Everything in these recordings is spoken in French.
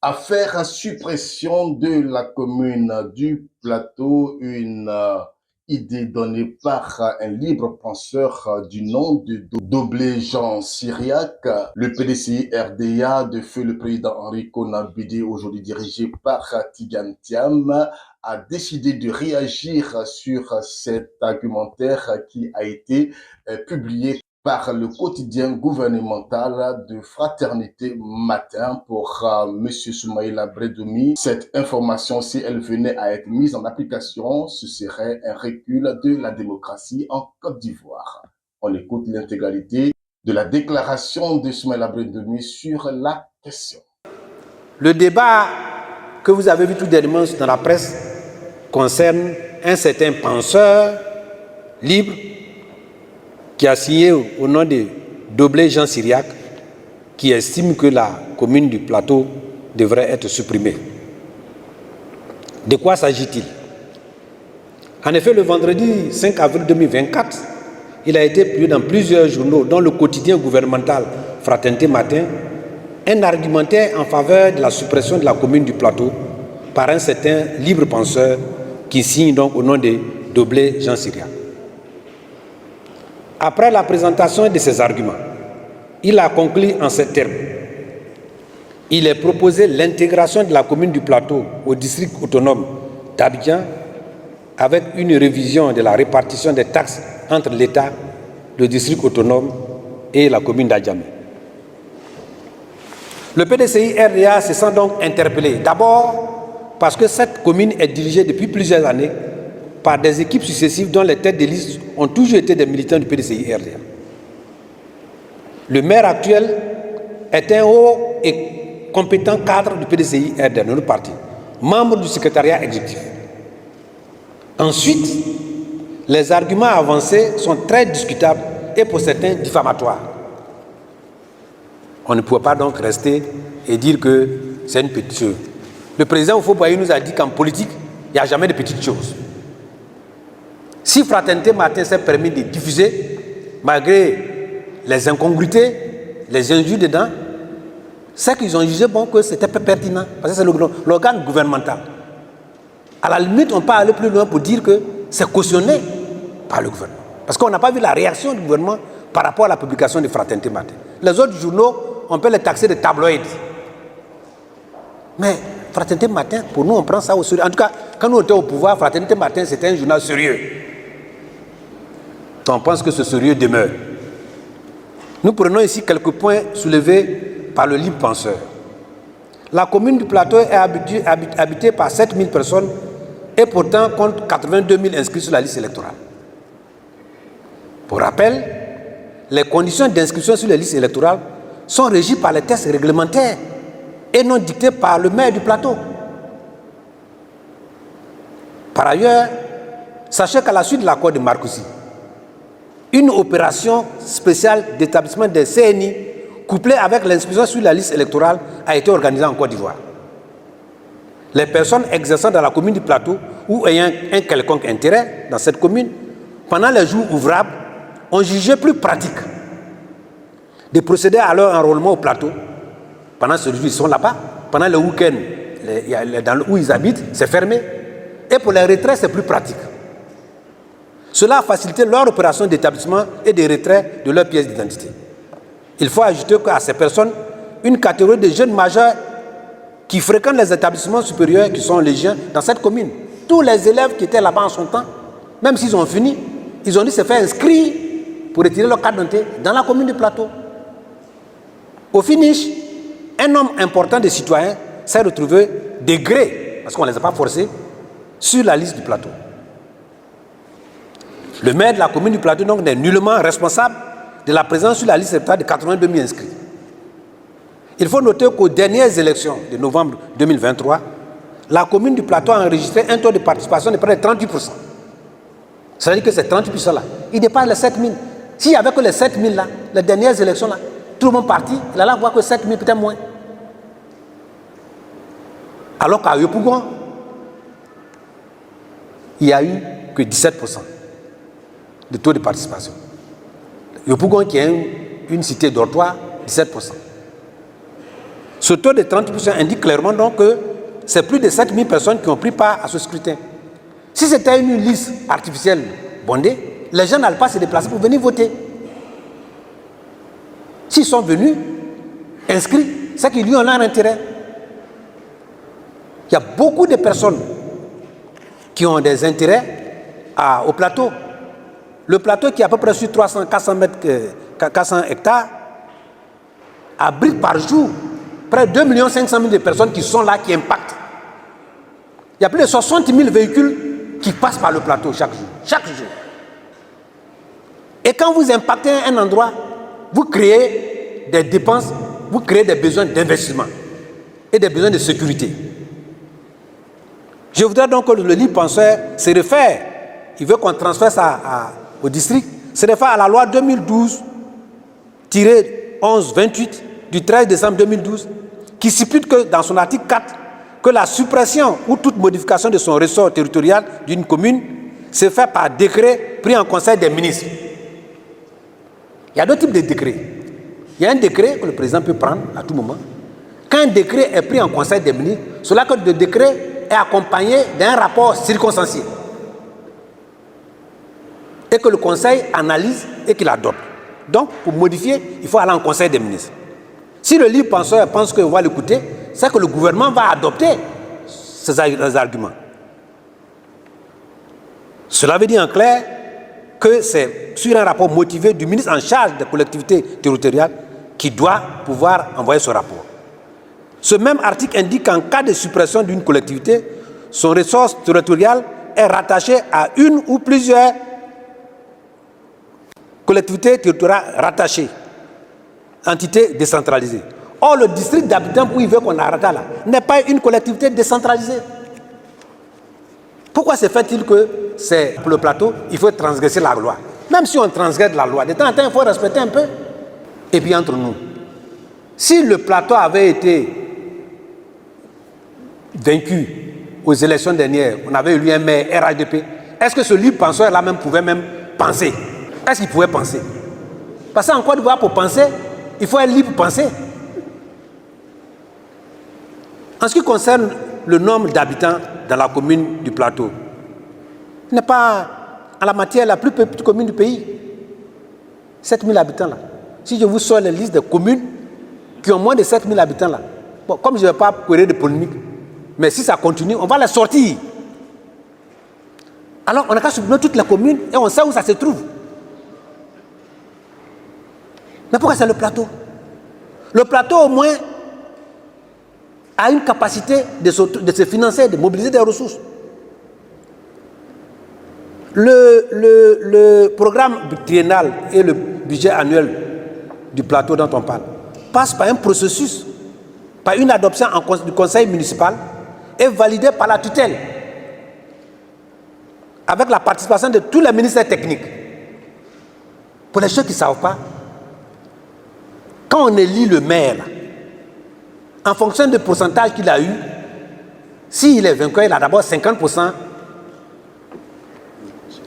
à faire suppression de la commune du Plateau, une idée donnée par un libre penseur du nom de Doblé Jean Syriac. Le PDCI RDA de feu le président Henri Konan Bédié, aujourd'hui dirigé par Tidiane Thiam, a décidé de réagir sur cet argumentaire qui a été publié par le quotidien gouvernemental de Fraternité Matin pour M. Soumaïla Bredoumi. Cette information, si elle venait à être mise en application, ce serait un recul de la démocratie en Côte d'Ivoire. On écoute l'intégralité de la déclaration de Soumaïla Bredoumi sur la question. Le débat que vous avez vu tout dernièrement dans la presse concerne un certain penseur libre qui a signé au nom de Doblé Jean Syriac, qui estime que la commune du Plateau devrait être supprimée. De quoi s'agit-il? En effet, le vendredi 5 avril 2024, il a été publié dans plusieurs journaux, dont le quotidien gouvernemental Fraternité Matin, un argumentaire en faveur de la suppression de la commune du Plateau par un certain libre penseur qui signe donc au nom de Doblé Jean Syriac. Après la présentation de ces arguments, il a conclu en ces termes. Il est proposé l'intégration de la commune du Plateau au district autonome d'Abidjan avec une révision de la répartition des taxes entre l'État, le district autonome et la commune d'Adjamé. Le PDCI RDA se sent donc interpellé. D'abord parce que cette commune est dirigée depuis plusieurs années par des équipes successives dont les têtes de liste ont toujours été des militants du PDCI RDA. Le maire actuel est un haut et compétent cadre du PDCI RDA, de notre parti, membre du secrétariat exécutif. Ensuite, les arguments avancés sont très discutables et pour certains diffamatoires. On ne peut pas donc rester et dire que c'est une petite chose. Le président Houphouët-Boigny nous a dit qu'en politique, il n'y a jamais de petites choses. Si Fraternité Matin s'est permis de diffuser, malgré les incongruités, les injures dedans, c'est qu'ils ont jugé bon que c'était pas pertinent, parce que c'est l'organe gouvernemental. À la limite, on peut aller plus loin pour dire que c'est cautionné par le gouvernement. Parce qu'on n'a pas vu la réaction du gouvernement par rapport à la publication de Fraternité Matin. Les autres journaux, on peut les taxer de tabloïds. Mais Fraternité Matin, pour nous, on prend ça au sérieux. En tout cas, quand nous étions au pouvoir, Fraternité Matin, c'était un journal sérieux. On pense que ce sérieux demeure. Nous prenons ici quelques points soulevés par le libre penseur. La commune du Plateau est habitée par 7000 personnes et pourtant compte 82 000 inscrits sur la liste électorale. Pour rappel, les conditions d'inscription sur les listes électorales sont régies par les tests réglementaires et non dictées par le maire du Plateau. Par ailleurs, sachez qu'à la suite de l'accord de Marcoussis, une opération spéciale d'établissement des CNI couplée avec l'inscription sur la liste électorale a été organisée en Côte d'Ivoire. Les personnes exerçant dans la commune du Plateau ou ayant un quelconque intérêt dans cette commune, pendant les jours ouvrables, ont jugé plus pratique de procéder à leur enrôlement au Plateau. Pendant ce jour, ils sont là-bas. Pendant le week-end, où ils habitent, c'est fermé. Et pour les retraits, c'est plus pratique. Cela a facilité leur opération d'établissement et de retrait de leurs pièces d'identité. Il faut ajouter qu'à ces personnes, une catégorie de jeunes majeurs qui fréquentent les établissements supérieurs qui sont légion dans cette commune. Tous les élèves qui étaient là-bas en son temps, même s'ils ont fini, ils ont dit se faire inscrire pour retirer leur carte d'identité dans la commune du Plateau. Au finish, un nombre important de citoyens s'est retrouvé de gré, parce qu'on ne les a pas forcés, sur la liste du Plateau. Le maire de la commune du Plateau donc n'est nullement responsable de la présence sur la liste électorale de 82 000 inscrits. Il faut noter qu'aux dernières élections de novembre 2023, la commune du Plateau a enregistré un taux de participation de près de 38%. Ça veut dire que ces 38%-là, ils dépassent les 7 000. S'il n'y avait que les 7 000 là, les dernières élections-là, tout le monde parti, il allait voir que 7 000, peut-être moins. Alors qu'à Yopougon, il n'y a eu que 17% de taux de participation. Yopougon, qui est une cité dortoir, 17%. Ce taux de 30% indique clairement donc que c'est plus de 7000 personnes qui ont pris part à ce scrutin. Si c'était une liste artificielle bondée, les gens n'allaient pas se déplacer pour venir voter. S'ils sont venus, inscrits, c'est qu'ils lui ont leur intérêt. Il y a beaucoup de personnes qui ont des intérêts au plateau. Le plateau qui est à peu près sur 400 hectares abrite par jour près de 2 500 000 de personnes qui sont là, qui impactent. Il y a plus de 60 000 véhicules qui passent par le plateau chaque jour. Chaque jour. Et quand vous impactez un endroit, vous créez des dépenses, vous créez des besoins d'investissement et des besoins de sécurité. Je voudrais donc que le livre penseur se réfère, il veut qu'on transfère ça au district, se réfère à la loi 2012-11-28 du 13 décembre 2012, qui stipule que dans son article 4, que la suppression ou toute modification de son ressort territorial d'une commune se fait par décret pris en conseil des ministres. Il y a deux types de décrets. Il y a un décret que le président peut prendre à tout moment. Quand un décret est pris en conseil des ministres, cela que le décret est accompagné d'un rapport circonstancié et que le conseil analyse et qu'il adopte. Donc, pour modifier, il faut aller en conseil des ministres. Si le livre penseur pense qu'on va l'écouter, c'est que le gouvernement va adopter ces arguments. Cela veut dire en clair que c'est sur un rapport motivé du ministre en charge des collectivités territoriales qui doit pouvoir envoyer ce rapport. Ce même article indique qu'en cas de suppression d'une collectivité, son ressort territorial est rattaché à une ou plusieurs collectivités territoriales rattachées, entités décentralisées. Or, le district d'habitants où il veut qu'on arrête là n'est pas une collectivité décentralisée. Pourquoi se fait-il que c'est pour le plateau, il faut transgresser la loi? Même si on transgresse la loi, de temps en temps, il faut respecter un peu. Et puis entre nous, si le plateau avait été vaincu aux élections dernières, on avait élu un maire RHDP, est-ce que ce libre penseur-là même pouvait même penser? Est-ce qu'il pouvait penser? Parce qu'en Côte d'Ivoire, pour penser, il faut être libre pour penser. En ce qui concerne le nombre d'habitants dans la commune du plateau, ce n'est pas en la matière la plus petite commune du pays. 7000 habitants là. Si je vous sors les listes des communes qui ont moins de 7000 habitants là, bon, comme je ne vais pas courir de polémique, mais si ça continue, on va les sortir. Alors on a qu'à supprimer toutes les communes et on sait où ça se trouve. Mais pourquoi c'est le plateau? Le plateau au moins a une capacité de se financer, de mobiliser des ressources. Le programme triennal et le budget annuel du plateau dont on parle passe par un processus, par une adoption du conseil municipal et validé par la tutelle, avec la participation de tous les ministères techniques. Pour les gens qui ne savent pas, quand on élit le maire, en fonction du pourcentage qu'il a eu, s'il est vainqueur, il a d'abord 50%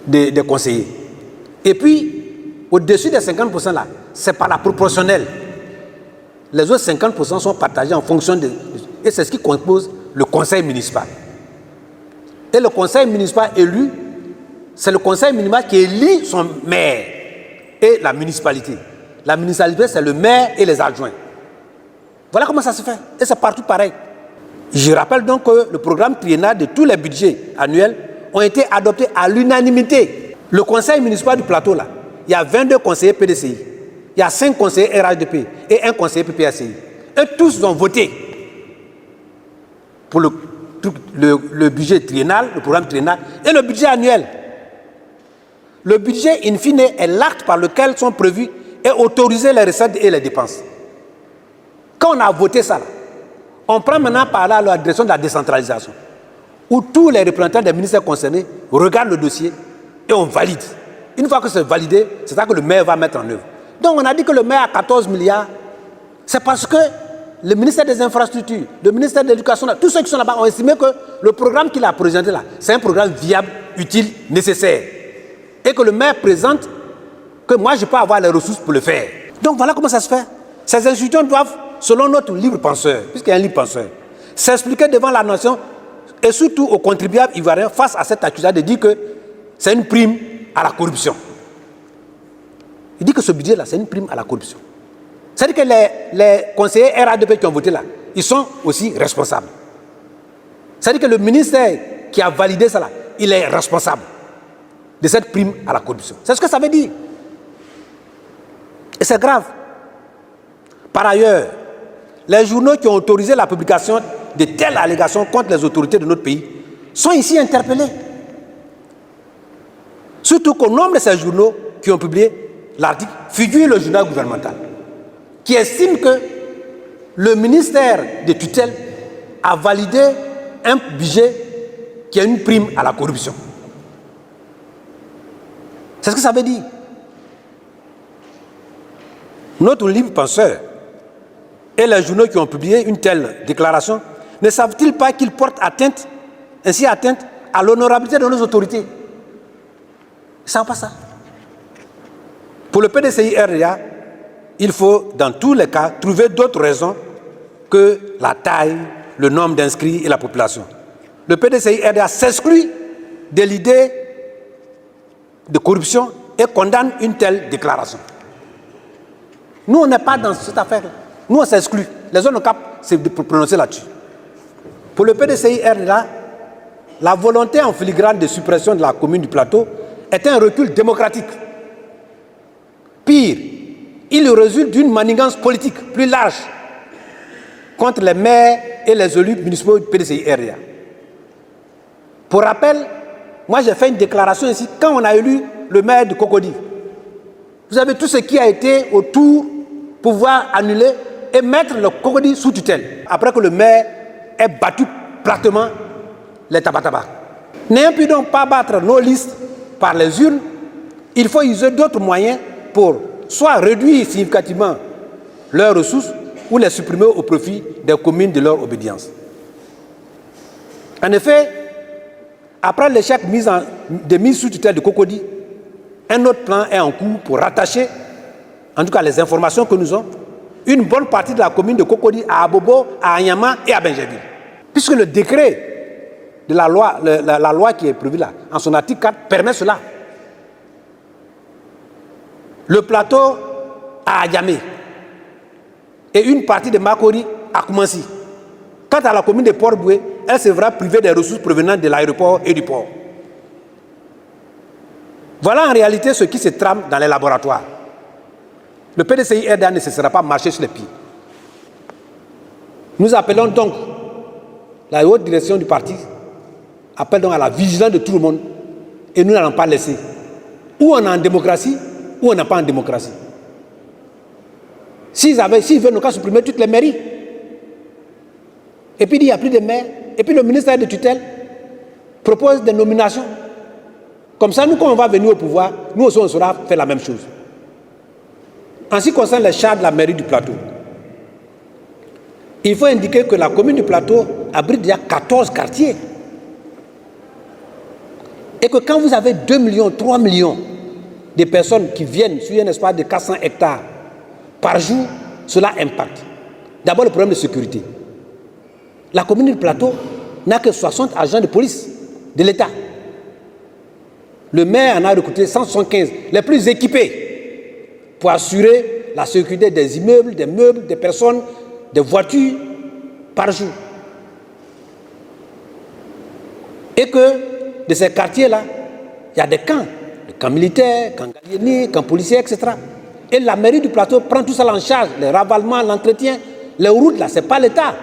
des conseillers. Et puis, au-dessus des 50% là, c'est par la proportionnelle. Les autres 50% sont partagés en fonction de... Et c'est ce qui compose le conseil municipal. Et le conseil municipal élu, c'est le conseil municipal qui élit son maire et la municipalité. La municipalité, c'est le maire et les adjoints. Voilà comment ça se fait. Et c'est partout pareil. Je rappelle donc que le programme triennal de tous les budgets annuels ont été adoptés à l'unanimité. Le conseil municipal du plateau, là, il y a 22 conseillers PDCI, il y a 5 conseillers RHDP et 1 conseiller PPACI. Et tous ont voté pour le budget triennal, le programme triennal et le budget annuel. Le budget, in fine, est l'acte par lequel sont prévus et autorisés les recettes et les dépenses. Quand on a voté ça, on prend maintenant par là la direction de la décentralisation, où tous les représentants des ministères concernés regardent le dossier et on valide. Une fois que c'est validé, c'est ça que le maire va mettre en œuvre. Donc on a dit que le maire a 14 milliards, c'est parce que le ministère des Infrastructures, le ministère de l'Éducation, tous ceux qui sont là-bas ont estimé que le programme qu'il a présenté là, c'est un programme viable, utile, nécessaire. Et que le maire présente que moi je peux avoir les ressources pour le faire. Donc voilà comment ça se fait. Ces institutions doivent selon notre libre penseur, puisqu'il y a un libre penseur, s'expliquer devant la nation et surtout aux contribuables ivoiriens face à cette accusation de dire que c'est une prime à la corruption. Il dit que ce budget-là, c'est une prime à la corruption. C'est-à-dire que les conseillers RADP qui ont voté là, ils sont aussi responsables. C'est-à-dire que le ministère qui a validé ça là, il est responsable de cette prime à la corruption. C'est ce que ça veut dire. Et c'est grave. Par ailleurs, les journaux qui ont autorisé la publication de telles allégations contre les autorités de notre pays sont ici interpellés. Surtout qu'au nombre de ces journaux qui ont publié l'article figure le journal gouvernemental qui estime que le ministère de tutelle a validé un budget qui a une prime à la corruption. C'est ce que ça veut dire. Notre libre penseur et les journaux qui ont publié une telle déclaration ne savent-ils pas qu'ils portent ainsi atteinte à l'honorabilité de nos autorités? Ils ne savent pas ça. Pour le PDCI-RDA, il faut, dans tous les cas, trouver d'autres raisons que la taille, le nombre d'inscrits et la population. Le PDCI-RDA s'exclut de l'idée de corruption et condamne une telle déclaration. Nous, on n'est pas dans cette affaire-là. Nous, on s'exclut. Les autres n'ont qu'à se prononcer là-dessus. Pour le PDCI-RDA, la volonté en filigrane de suppression de la commune du Plateau est un recul démocratique. Pire, il résulte d'une manigance politique plus large contre les maires et les élus municipaux du PDCI-RDA. Pour rappel, moi j'ai fait une déclaration ici quand on a élu le maire de Cocody. Vous avez tout ce qui a été autour pour pouvoir annuler et mettre le Cocody sous tutelle. Après que le maire ait battu platement les tabataba. N'ayant pu donc pas battre nos listes par les urnes, il faut user d'autres moyens pour soit réduire significativement leurs ressources ou les supprimer au profit des communes de leur obédience. En effet, après l'échec de mise sous tutelle de Cocody, un autre plan est en cours pour rattacher, en tout cas les informations que nous avons, une bonne partie de la commune de Cocody à Abobo, à Anyama et à Benjerville. Puisque le décret de la loi qui est prévue là, en son article 4, permet cela. Le plateau à Adjamé et une partie de Makori à Koumansi. Quant à la commune de Port-Boué, elle se verra privée des ressources provenant de l'aéroport et du port. Voilà en réalité ce qui se trame dans les laboratoires. Le PDCI-RDA ne cessera pas de marcher sur les pieds. Nous appelons donc la haute direction du parti, appelle donc à la vigilance de tout le monde et nous n'allons pas laisser. Ou on est en démocratie, ou on n'est pas en démocratie. S'ils veulent nous qu'à supprimer toutes les mairies, et puis il n'y a plus de maires, et puis le ministère de tutelle propose des nominations. Comme ça, nous, quand on va venir au pouvoir, nous aussi, on saura faire la même chose. En ce qui concerne les charges de la mairie du Plateau, il faut indiquer que la commune du Plateau abrite déjà 14 quartiers. Et que quand vous avez 2 millions, 3 millions de personnes qui viennent sur un espace de 400 hectares par jour, cela impacte. D'abord, le problème de sécurité. La commune du Plateau n'a que 60 agents de police de l'État. Le maire en a recruté 175, les plus équipés, pour assurer la sécurité des immeubles, des meubles, des personnes, des voitures par jour. Et que de ces quartiers-là, il y a des camps militaires, camps galiéniers, camps policiers, etc. Et la mairie du Plateau prend tout ça en charge, les ravalements, l'entretien, les routes, là, ce n'est pas l'État.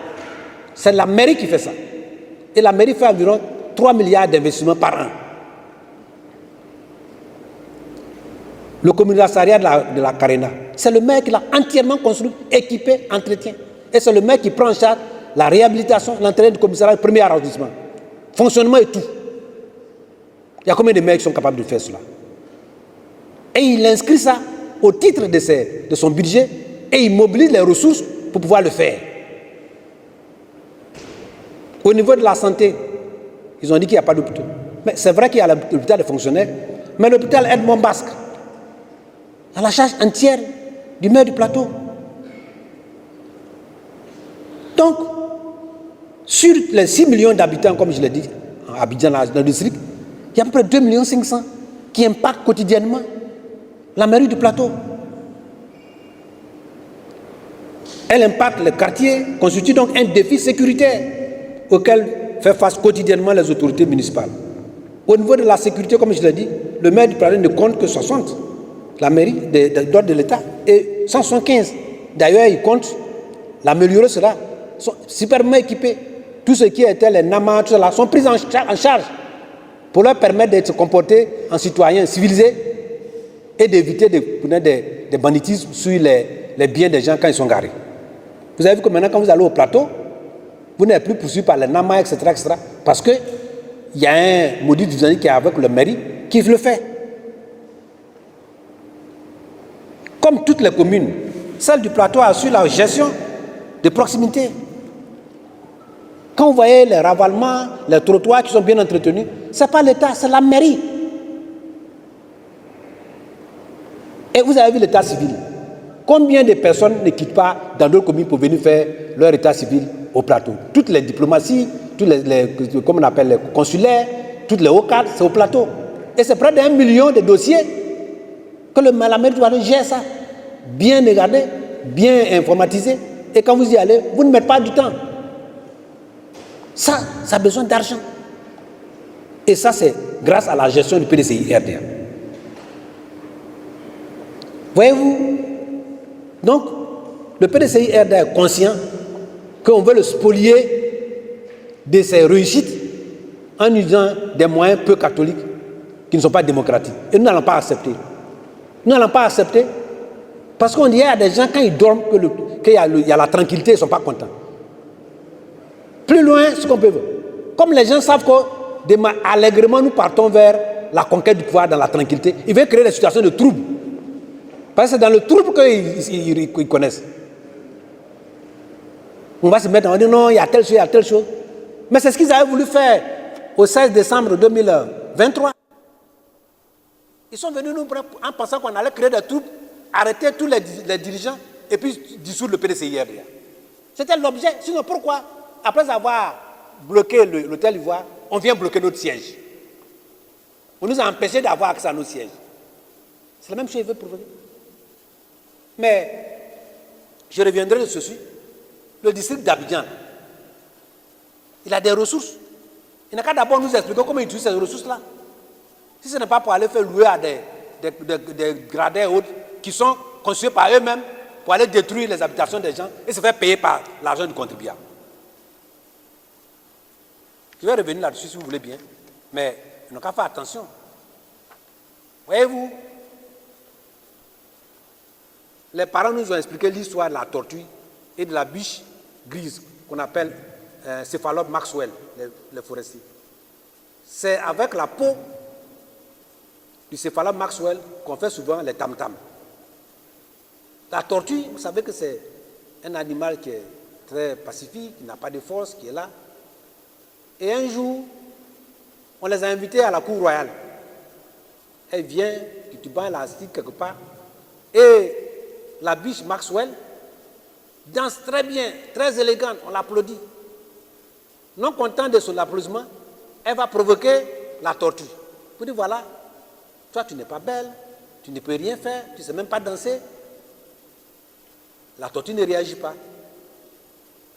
C'est la mairie qui fait ça. Et la mairie fait environ 3 milliards d'investissements par an. Le commissariat de la Carena, c'est le maire qui l'a entièrement construit, équipé, entretien. Et c'est le maire qui prend en charge la réhabilitation, l'entretien du commissariat du premier arrondissement. Fonctionnement et tout. Il y a combien de maires qui sont capables de faire cela? Et il inscrit ça au titre de son budget et il mobilise les ressources pour pouvoir le faire. Au niveau de la santé, ils ont dit qu'il n'y a pas d'hôpital. Mais c'est vrai qu'il y a l'hôpital des fonctionnaires, mais l'hôpital Edmond Basque a la charge entière du maire du Plateau. Donc, sur les 6 millions d'habitants, comme je l'ai dit, à Abidjan, dans le district, il y a à peu près 2 500 000 qui impactent quotidiennement la mairie du plateau. Elle impacte les quartiers, constitue donc un défi sécuritaire auquel fait face quotidiennement les autorités municipales. Au niveau de la sécurité, comme je l'ai dit, le maire du plateau ne compte que 60, la mairie de l'État, et 175. D'ailleurs, il compte l'améliorer cela. Ils sont superbement équipés. Tout ce qui était les NAMA, tout cela, sont pris en charge pour leur permettre de se comporter en citoyens civilisés et d'éviter des banditismes sur les biens des gens quand ils sont garés. Vous avez vu que maintenant, quand vous allez au plateau, vous n'êtes plus poursuivi par les NAMA, etc., parce qu'il y a un maudit qui est avec le mairie qui le fait. Comme toutes les communes, celle du plateau assure la gestion de proximité. Quand vous voyez les ravalements, les trottoirs qui sont bien entretenus, ce n'est pas l'État, c'est la mairie. Et vous avez vu l'état civil. Combien de personnes ne quittent pas dans d'autres communes pour venir faire leur état civil au plateau? Toutes les diplomaties, comme on appelle les consulaires, toutes les hauts cadres, c'est au plateau. Et c'est près d'1 million de dossiers que la mairie doit gérer ça. Bien regardé, bien informatisé. Et quand vous y allez, vous ne mettez pas du temps. Ça a besoin d'argent. Et ça, c'est grâce à la gestion du PDCI RDA. Voyez-vous? Donc, le PDCI RDA est conscient qu'on veut le spolier de ses réussites en utilisant des moyens peu catholiques qui ne sont pas démocratiques. Et nous n'allons pas accepter. Nous n'allons pas accepter parce qu'on dit qu'il y a des gens, quand ils dorment, qu'il y a la tranquillité, ils ne sont pas contents. Plus loin, ce qu'on peut voir. Comme les gens savent que allègrement nous partons vers la conquête du pouvoir dans la tranquillité, ils veulent créer des situations de trouble. Parce que c'est dans le trouble qu'ils connaissent. On va se mettre, on va dire non, il y a telle chose, il y a telle chose. Mais c'est ce qu'ils avaient voulu faire au 16 décembre 2023. Ils sont venus nous prendre en pensant qu'on allait créer des troubles, arrêter tous les dirigeants et puis dissoudre le PDCI. C'était l'objet. Sinon, pourquoi, après avoir bloqué l'hôtel Ivoire, on vient bloquer notre siège? On nous a empêchés d'avoir accès à nos sièges. C'est la même chose qu'ils veulent provoquer. Mais je reviendrai de ceci. Le district d'Abidjan, il a des ressources. Il n'a qu'à d'abord nous expliquer comment il utilise ces ressources-là. Si ce n'est pas pour aller faire louer à des gradins et autres qui sont construits par eux-mêmes pour aller détruire les habitations des gens et se faire payer par l'argent du contribuable. Je vais revenir là-dessus si vous voulez bien, mais il n'a qu'à faire attention. Voyez-vous, les parents nous ont expliqué l'histoire de la tortue et de la biche grise qu'on appelle Céphalope Maxwell, les forestiers. C'est avec la peau du Céphalope Maxwell qu'on fait souvent les tam-tams. La tortue, vous savez que c'est un animal qui est très pacifique, qui n'a pas de force, qui est là. Et un jour, on les a invités à la cour royale. Elle vient, tu bandes l'élastique quelque part, et la biche Maxwell danse très bien, très élégante, on l'applaudit. Non content de son applaudissement, elle va provoquer la tortue. Pour dire voilà, toi tu n'es pas belle, tu ne peux rien faire, tu ne sais même pas danser. La tortue ne réagit pas.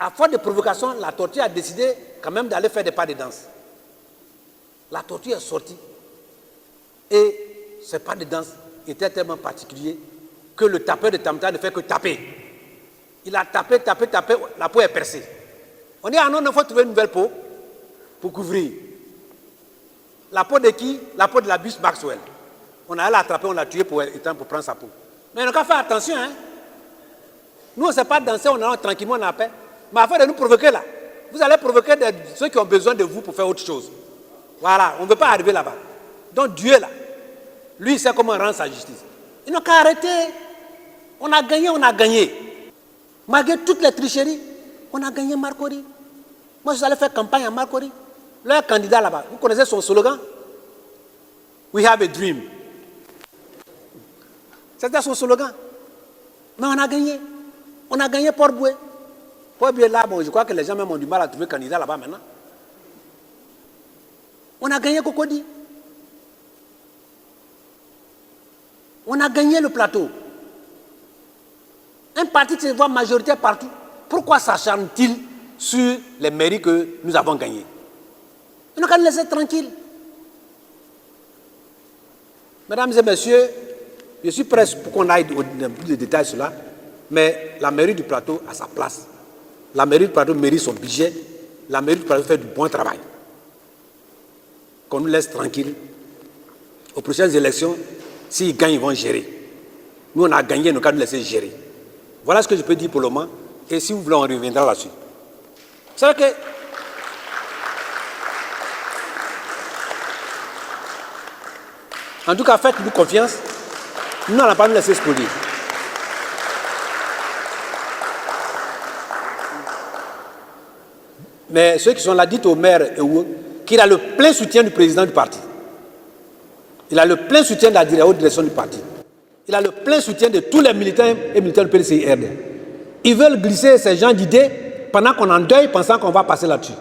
À force de provocation, la tortue a décidé quand même d'aller faire des pas de danse. La tortue est sortie. Et ces pas de danse étaient tellement particuliers que le tapeur de tam-tam ne fait que taper. Il a tapé, la peau est percée. On dit, ah non, il faut trouver une nouvelle peau pour couvrir. La peau de qui? La peau de la biche Maxwell. On a l'attrapé, on l'a tué pour prendre sa peau. Mais on n'a qu'à faire attention, hein. Nous, on ne sait pas danser, on est tranquillement, on a paix. Mais afin de nous provoquer là, vous allez provoquer ceux qui ont besoin de vous pour faire autre chose. Voilà, on ne veut pas arriver là-bas. Donc Dieu là, lui, il sait comment rendre sa justice. Ils n'ont qu'à arrêter. On a gagné. Malgré toutes les tricheries, on a gagné Marcory. Moi, je allais faire campagne à Marcory. Leur candidat là-bas, vous connaissez son slogan? We have a dream. C'était son slogan. Mais on a gagné. On a gagné Port-Boué. Pour bien là, bon, je crois que les gens même ont du mal à trouver candidat là-bas maintenant. On a gagné Cocody. On a gagné le plateau. Un parti qui se voit majoritaire partout. Pourquoi s'acharne-t-il sur les mairies que nous avons gagnés? On n'a qu'à nous laisser tranquilles. Mesdames et messieurs, je suis prêt pour qu'on aille dans plus de détails sur cela, mais la mairie du plateau a sa place. La mairie du plateau mérite son budget. La mairie du plateau fait du bon travail. Qu'on nous laisse tranquilles. Aux prochaines élections, s'ils gagnent, ils vont gérer. Nous, on a gagné, nous allons nous laisser gérer. Voilà ce que je peux dire pour le moment. Et si vous voulez, on reviendra là-dessus. C'est vrai que... En tout cas, faites-nous confiance. Nous n'allons pas nous laisser spoiler. Mais ceux qui sont là, dites au maire qu'il a le plein soutien du président du parti. Il a le plein soutien de la haute direction du parti. Il a le plein soutien de tous les militants et militants du PDCIRD. Ils veulent glisser ces gens d'idées pendant qu'on est en deuil, pensant qu'on va passer là-dessus.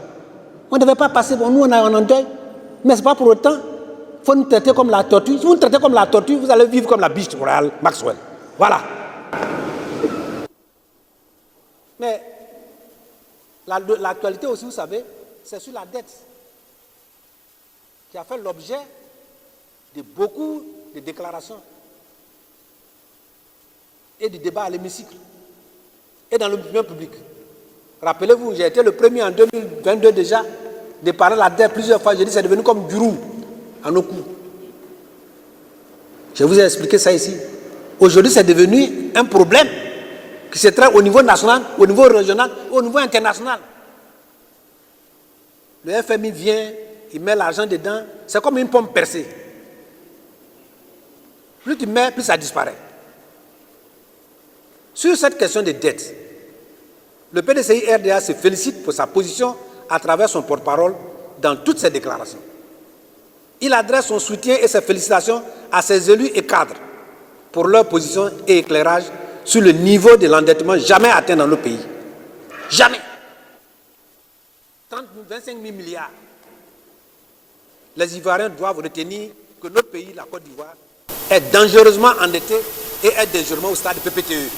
On ne devait pas passer, bon, nous on est en deuil, mais ce n'est pas pour autant. Il faut nous traiter comme la tortue. Si vous nous traitez comme la tortue, vous allez vivre comme la biche royale Maxwell. Voilà. Mais l'actualité aussi, vous savez, c'est sur la dette qui a fait l'objet de beaucoup de déclarations et de débats à l'hémicycle et dans l'opinion publique. Rappelez-vous, j'ai été le premier en 2022 déjà de parler de la dette plusieurs fois. J'ai dit c'est devenu comme du roux à nos coups. Je vous ai expliqué ça ici. Aujourd'hui, c'est devenu un problème qui se traite au niveau national, au niveau régional, au niveau international. Le FMI vient, il met l'argent dedans, c'est comme une pomme percée. Plus tu mets, plus ça disparaît. Sur cette question de dette, le PDCI-RDA se félicite pour sa position à travers son porte-parole dans toutes ses déclarations. Il adresse son soutien et ses félicitations à ses élus et cadres pour leur position et éclairage sur le niveau de l'endettement jamais atteint dans nos pays. Jamais. 25 000 milliards. Les Ivoiriens doivent retenir que notre pays, la Côte d'Ivoire, est dangereusement endetté et est dangereusement au stade de PPTE.